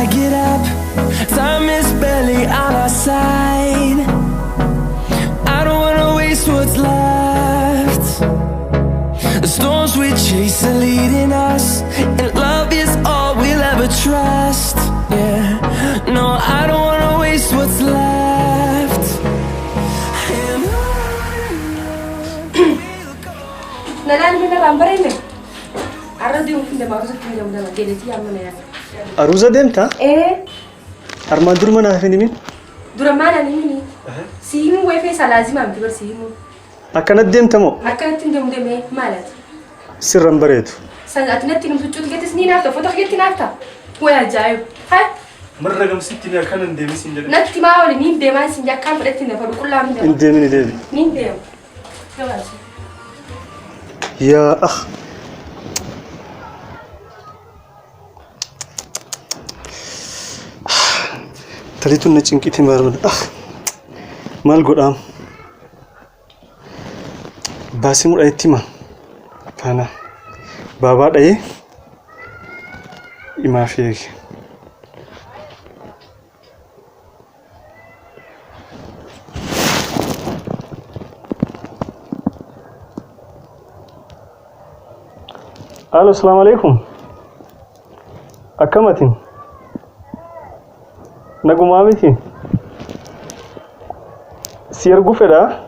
I get up. Time is barely on our side. I don't wanna waste what's left. The storms we chase are leading us, and love is all we'll ever trust. Yeah, no, I don't wanna waste what's left. And Nalan bina rambarene. Aradi mungkin dah maksud kita muda lagi jadi yang mana ya? Aruza demta? Arman duru mana hafini min? Dura mana ni? Sihimu wifi salazima mti ber sihimu. Akanat demta mo? Akanat tindem deme malat. Sirran baretu. Sangat nanti num tujuh tiga tes nina atau foto kita nafta. Wah jauh. Hai. Mereka gam sittin ya kanan demi sinjad. Nanti mau ni min dema sinjak kam berarti dah perlu kulam dah. Demi ni demi. Min dem. Jelas. Ya akh. Talitun na cinkiti marman. Mal godam. Basim udah itima. Kana. Baba dai. Ima fiye. Halo, assalamualaikum. Akamatin. Naguma miti. Siyar gufeda.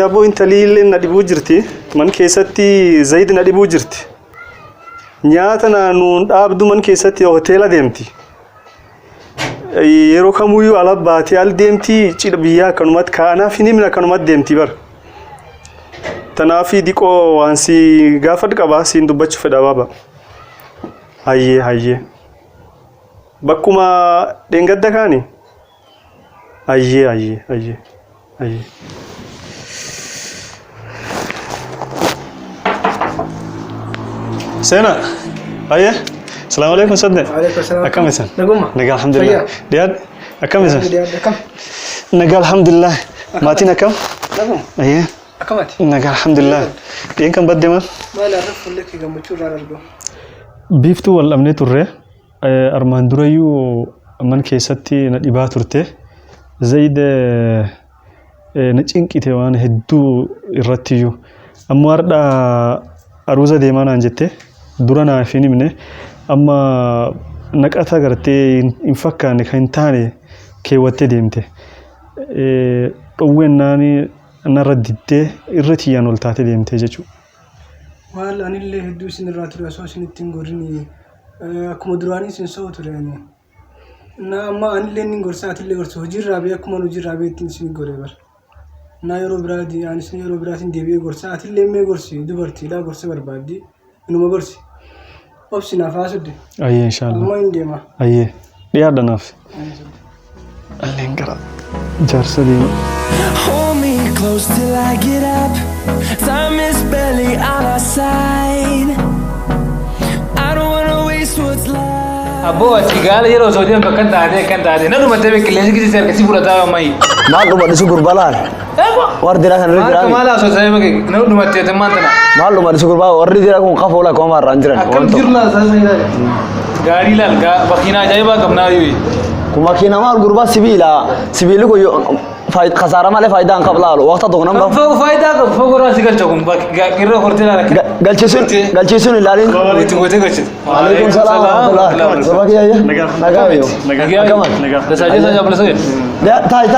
Abu intalil na dibu jirti. Man keessatti Zaid na dibu jirti. Nyaata na nun abdu man keessatti hotela demti. Yeroo kamuyyuu ala baatee al deemti cidha biyyaa kanumat kaanaa fi nimna kanumat deemti bar. Tanaafi diqoo waan si gaafadhu qabaa siin dubbachuu fedha baaba. Hayyee. Bakkuma deengadda kaani? Hayyee. Sena, hayyee. Assalamualaikum Sadne. Waalaikumsalam. Akam isan? Naguma. Naga alhamdulillah. Diad, akam isan? Diad, akam. Naga alhamdulillah. Maatiin akam? Naguma. Hayyee. Akamati. Naga alhamdulillah. Diin kan badde man? Maal arrafu laki gammachuu irraa argu. Biiftuu wal dhabnee turre. Armaan durayyuu man keessatti na dhibaa turte. Zaid na cinqite waan hedduu irrattiyyuu. Ammoo hardha aruuza deemaa naan jette. Dura naaf hin himne. Amma naqata gartee hin fakkaanne kan hin taane keewwattee deemte. Dhowween naani narra diddee irra tiyyaan ol taatee deemte jechuudha. Maal anillee hedduu isin irraa ture osoo isin ittiin gorrini akkuma duraanii isin soo ture ani. Na amma anillee inni gorsa atillee gorsa hojiirraa bee akkuma hojiirraa bee ittiin isin gore bar. Na yeroo biraati ani isin yeroo biraatiin deebi'ee gorsa atillee mee gorsi dubartiidhaa gorsa barbaaddi inuma gorsi. Obsi naaf haasudde. Ayyee inshallah. Amma hin deema. Ayyee dhiyaadha naaf. Alleen gara jaarsa deema. hold me close till I get up. Time is barely on our side. I don't wanna waste what's left. Abbo asigala yero sodium kan taade nanu mate be kile sigi ser kasi pura tawa mai Malu bani sugur balan. War dira kan ma kamala so sai mage nanu mate tamantana Malu bani sugur ba war dira kun qafola ko mar ranjira. akam jirna sa sai dai gari lal ga bakina jaiba kamna yi Kuma kina mal gurba sibili ko faid khasara male faidan qabla waqta dognam ba. fo faida ko fo gora sigal chokum ba kirro hortela rak galchisun ilalin. wote gochi Alaikum salam wa rahmatullah. Sabaki ya. Naga yo. naga da saje apna soye Da tai.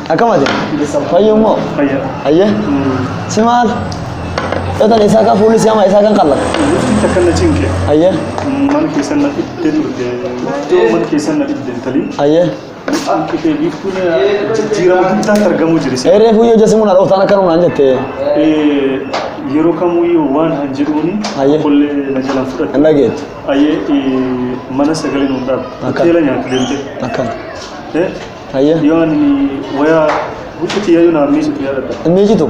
Akamade. Fayyumo. Ayye. Simal. Tata ni saka polisi ama isa kan kallak. Takkan na cinke. Ayye. Man kisan na itte turde. To man kisan na itte tali. Ayye. Ke biiftuun jijjiirama guddaa argamuu jiris. Reefu yoo jasimuna dhooftana kanuma jette. Yeroo kamuyyuu waan han jedhuuni qollee na jalaan fudhate. Nageet. Ayyee mana sagalee nuun dhaab. Hoteela nyaatu deemte. Akkan. Ayye. Yoo ani wayaa bututi yaayuu naaf miisitu yaadadha. Miijitu.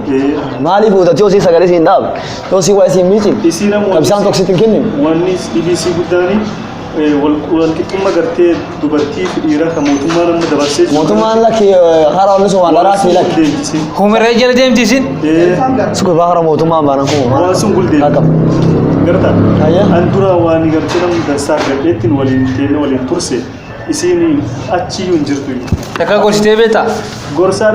Maaliif utati osii sagalee siin dhaab? Osii waa isiin miicin. Isiin ammoo Qabsaan toksitiin kennin. wanni IBC guddaani wal qixxumma gartee dubartii fi dhiiraa kan mootummaan amma dabarsee jiru. Mootummaan lakki hara onni sun waan dharaati lakki. humere jere demti sin Suku bahara mootummaan baanan kun. Waan sun guldeemti. Akkam. قرتا أيه. أندورا واني قرتنا دسار قرتين ولين ترسي إسيني أتشي ينجرتوي Taka gorsitee beektaa? قرصا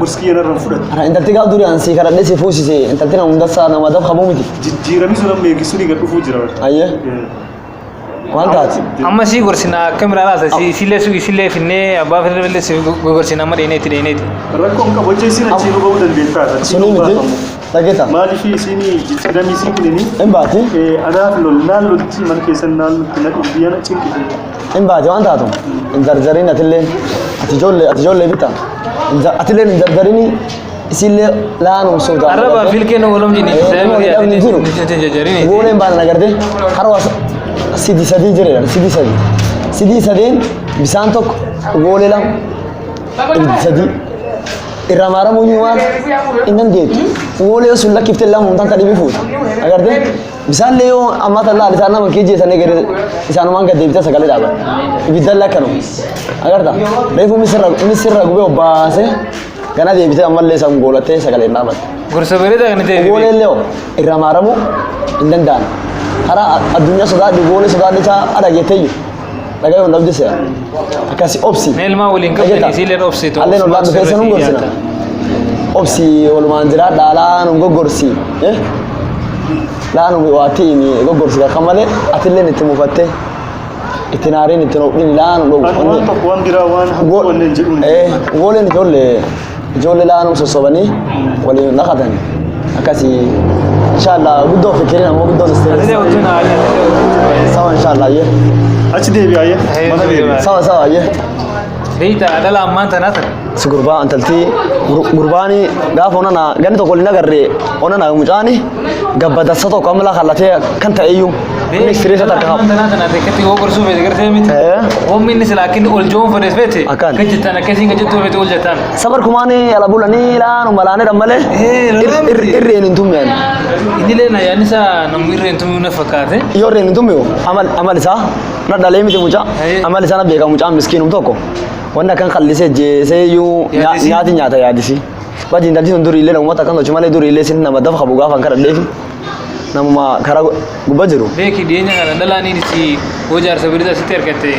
قرصكي أنا رنفرد أنا أنت تيجي أدوري عن سيكارا ليش فوسي سي أنت تيجي نمدس أنا ما دام خبومتي جيرامي سلام ميكسوني قرتو فوجرا أيه وأنت Amma sii gorsinaa akka miraalaasa isillee finnee abbaa fillee si gorsinaa amma dheeneeti. ركون كبوجي سينا تشيلو بودن بيتا سوني متى تاجتا ما لي في سيني جيرامي سيكوني إن باتي أنا نال لطي من كيسن نال تنا بيانا تشينكي إن باتي وأنت هاتم إن زرزرين أتلين أتجول بيتا إن أتلين إن زرزريني isillee laanum soda Araba filkeen wolom jini wolen baan nagarde harwa sidi sadi jire sidi sadin bisaan tok wole lam sadi irramara munyuwat innan deet wole sulla kifte lam untan tadi bifut agarde bisaan leyo amata Allah lisana man keje sane gare isanu man gadde bita sagale daba bidalla kanu agarda refu misra gube obase Karena dia bisa amal lesam golate sekali nama. Gorsa berita kan itu. Boleh leo, iramaramu, indan. Karena dunia sudah di boleh sudah ada gitu ju. Lagi orang dah bisa. Kasih opsi. Nelma ulin kau ni siler opsi tu. Allen orang dah bisa nunggu sini. Opsi walau manjira dalan nunggu gorsi, lah nunggu wati ini nunggu gorsi. Kamale atilen itu mufatte. Itinarin itu nunggu lah nunggu. Wan pakuan birawan. Boleh ni جول الآن وصوبني ولي نقدن أكاسي إن شاء الله بدو فكرين أو بدو نستمر سوا إن شاء الله يه أشدي بيا سوا يه Deita adalah aman tanah. Sugurba antalti gurbani gafona na gani to kolina garre ona na mujani gabbada sato kamla khalate kan ta ayu ni siresa ta ka tanah tanah dekati wo kursu be dekati mit wo min lakin ol jom fades bete kajitana kasi kajito bete ol jatan sabar kumani ala bulani la no malane ramale irren intum yani indile na yani sa namirre intum na fakate yorre intum yo amal sa na dale mi muja amal sa na be ka muja miskinum toko wanda kan khallise je sai yu nyati nyata ya disi bajin dalji nduri ile ngota kan cuma le duri ile sin na madaf khabu gafan kara lefi nama kara gubajiru beki dinya ngala dalani disi wojar sabirida siter kete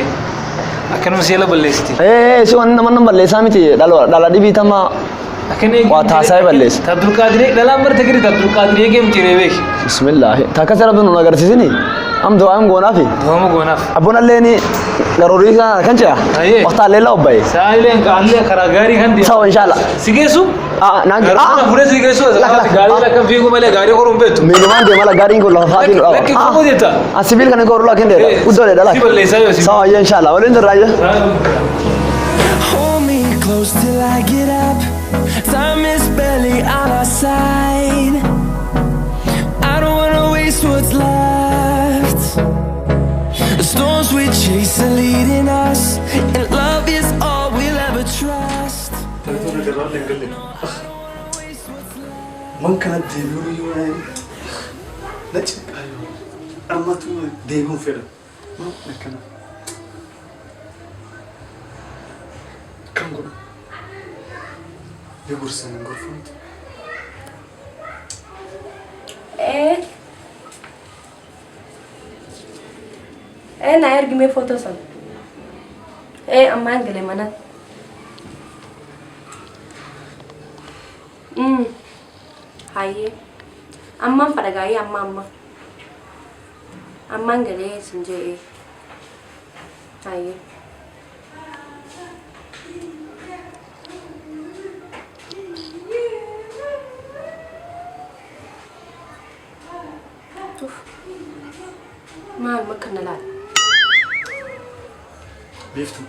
akan masih ballesti so man ballesa miti dala dibi tama akan wa ta sai balles tadul kadire dalam bertegri tadul kadire game cirewek bismillah ta kasara dun nagar sini am do am gona fi abuna leni garuri ka kancha waqta lela obay sailen ka alle khara gari kan dia sawa inshallah sigesu na pure sigesu gari la kan figu male gari korum betu minuman de mala gari ko la fatil ko deta asibil kan ko la kende udole dala sawa ya inshallah walen raja Hold me close till I get up. Time is barely on our side. I don't wanna waste what's left. The storms we chase are leading us, and love is all we'll ever trust. من كانت ديبوري يوان نتشك أيوه أما تو ديبون فيلا ما نكنا كم قول يقول سنة قول فهمت na yargi me photo san amma ngale mana haye amma fada gayi amma ngale sunje haye ما مكنا لا بيفتو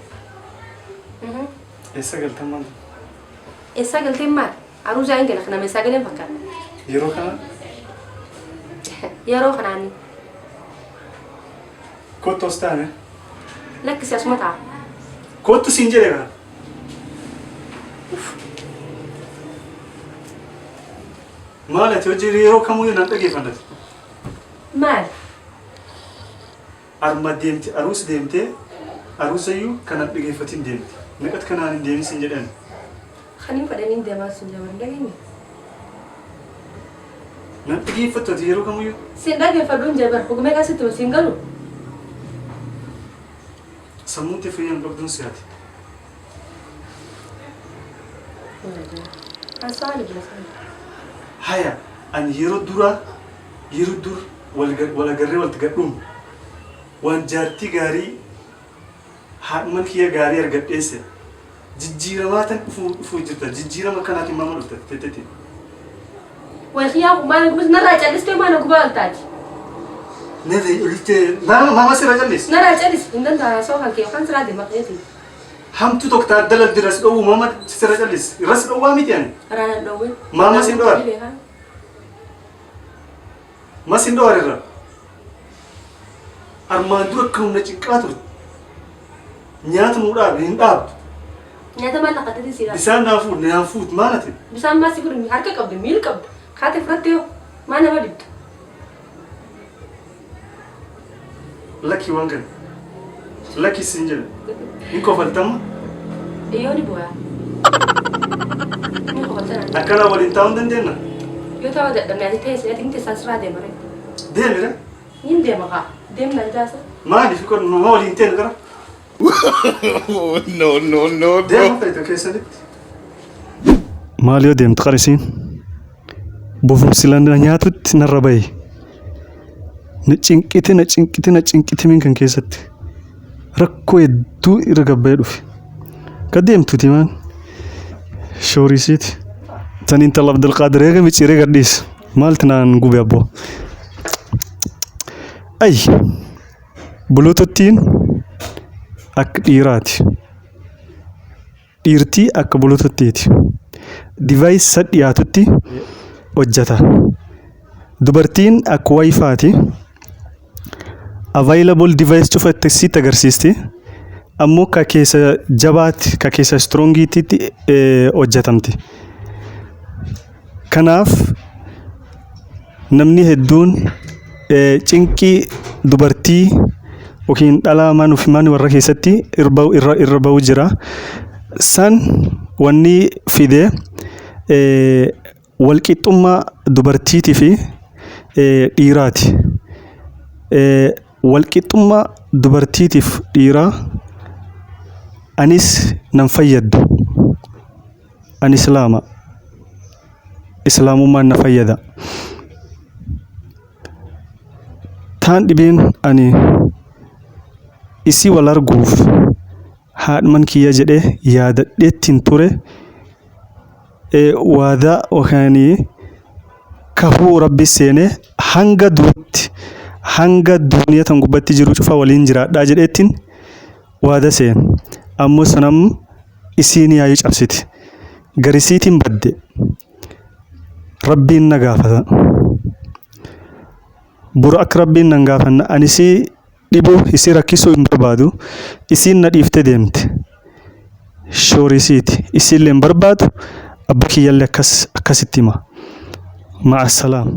إيسا قلت ما عروجا إنجل خنا مساقلين فكان يروح أنا يروح خناني كنت أستانه لك سياسمتها كنت سينجري مالت وجري يروح كم يوم نتاجي فندت مال أرما ديمتي أروس ديمتي أروس أيو كانت بيجي فتين ديمتي نقد كان ديمي سنجدان خليني فدانين ديما سنجا وندقيني Nanti foto tiru kamu yuk. Sinda ke fadun jabar. Hukumnya kasih tuh single. Samun tifu yang belum sehat. Asal biasa. Haya, an yero dur wala garre wal tagadum. Wan jarti gari man kiya gari argadese. Jijjiramatan fu jirta jijjirama kanati mama dufta tetete. Wasiya mana gue nara cadis tuh mana gue baltaj. Nede ulite mama sira jalis. Nara cadis indan dah so kan kayak kan serade makanya sih. Ham tu tok ta dalal diras do mama sira jalis. Ras do wa mitian. Rana dowe. Mama sindor. Masin do arira. Armadu kau na cikatu. Nyata muda hindab. Nyata mana kata di sini. Bisa nafut mana ti? Bisa masih kurang harga kau deh mil kau. Kate fratio mana badit. Lucky wangan. Lucky sinjel. Inko faltam. Iyo di buah. Ini kau betul. Akala walin tahun dan dena. Yo tahu dah nanti tes ya tinggi sasra deh mereka. Dena. Ini dia maka. Dem nanti asa. Ma di fikor no walin ten kara. No. Dena fayta kesalit. Maalio deemtu qarisiin bofum silanda nyaatutti narra bahi na cinqite min kan keessatti rakkoo hedduu irra gabba'ee dhufe ka deemtuti maan shoorisiiti tan intala Abdulqaadir eega micciiree gadhiis maalti naan gube abboo ay bulutottiin akka dhiiraati dhiirtii akka bulutottiiti device sa dhiyaatutti hojjeta dubartiin akka wifi'ti available device cufatte sitti agarsiisti ammoo ka keessa jabaatti ka keessa strongiitti hojjetamti kanaaf namni hedduun cinqii dubartii yookiin dhalaa manuufi warra keessatti irra ba'u jira san wanni fide walqixxummaa dubartiitii fi dhiiraati. Walqixxummaa dubartiitiif dhiiraa anis nan fayyadu. Ani islaama. Islaamummaan na fayyada. Taan dhibeen ani isii wal arguuf haadhman kiyya jedhee yaadadheettiin ture. Waadaa yookaanii kahuu rabbi seenee hanga duutti hanga duuniyaa tan gubbatti jiru cufa waliin jiraadhaa jedheettiin waada seen ammoo sanam isiin yaa'ii cabsiti garisiitiin badde rabbiin na gaafata bura akka rabbiin nan gaafanna anisii dhibuu isii rakkisuu hin barbaadu isiin na dhiifte deemte shoorisiiti isiillee hin barbaadu abba kiyyallee akkasitti hima ma'a salaam.